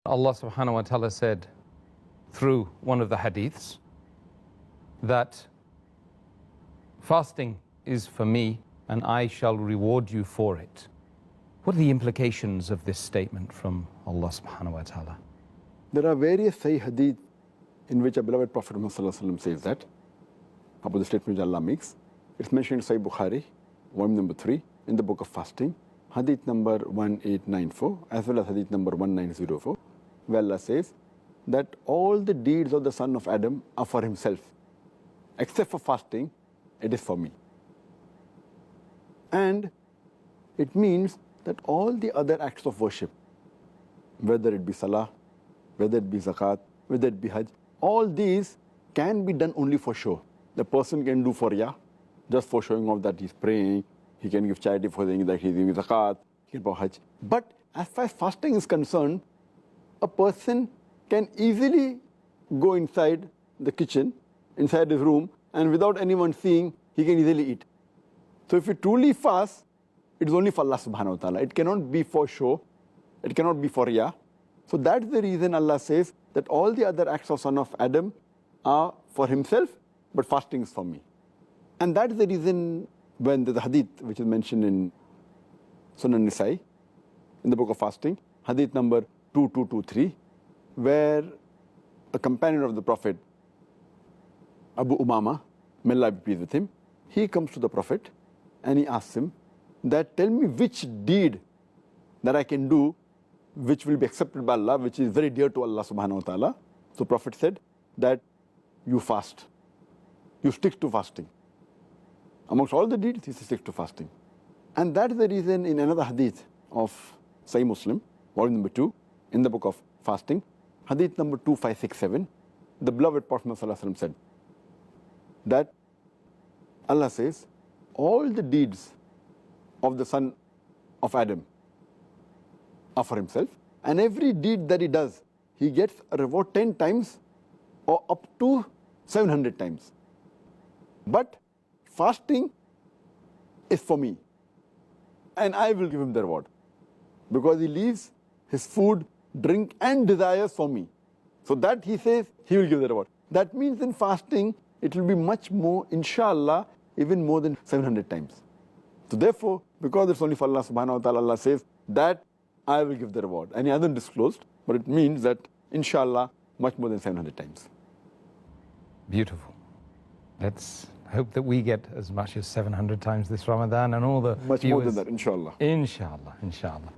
Allah subhanahu wa ta'ala said through one of the hadiths that fasting is for me and I shall reward you for it. What are the implications of this statement from Allah subhanahu wa ta'ala? There are various Sahih hadith in which our beloved Prophet Muhammad says that, about the statement which Allah makes. It's mentioned in Sahih Bukhari, volume number 3, in the book of fasting, hadith number 1894, as well as hadith number 1904, where Allah says that all the deeds of the son of Adam are for himself, except for fasting, it is for me. And it means that all the other acts of worship, whether it be salah, whether it be zakat, whether it be hajj, all these can be done only for show. The person can do for riyah, just for showing off that he's praying, he can give charity for saying that he's giving zakat, he can do hajj. But as far as fasting is concerned, a person can easily go inside the kitchen, inside his room, and without anyone seeing, he can easily eat. So if you truly fast, it is only for Allah subhanahu wa ta'ala. It cannot be for show, it cannot be for riyah. So that's the reason Allah says that all the other acts of son of Adam are for himself, but fasting is for me. And that's the reason when the hadith which is mentioned in Sunan Nisa'i, in the book of fasting, hadith number 2223, where a companion of the Prophet, Abu Umama, may Allah be pleased with him, he comes to the Prophet and he asks him that, tell me which deed that I can do which will be accepted by Allah, which is very dear to Allah subhanahu wa ta'ala. So Prophet said that you fast, you stick to fasting. Amongst all the deeds, he sticks to fasting. And that is the reason in another hadith of Sahih Muslim, volume number 2, in the book of fasting, hadith number 2567, the beloved Prophet ﷺ said that Allah says, all the deeds of the son of Adam are for himself, and every deed that he does, he gets a reward 10 times or up to 700 times. But fasting is for me, and I will give him the reward, because he leaves his food, drink and desires for me. So that he says he will give the reward. That means in fasting, it will be much more, inshallah, even more than 700 times. So therefore, because it's only for Allah subhanahu wa ta'ala, Allah says that I will give the reward. And he hasn't disclosed, but it means that, inshallah, much more than 700 times. Beautiful. Let's hope that we get as much as 700 times this Ramadan and all the much viewers. More than that, inshallah. Inshallah, inshallah.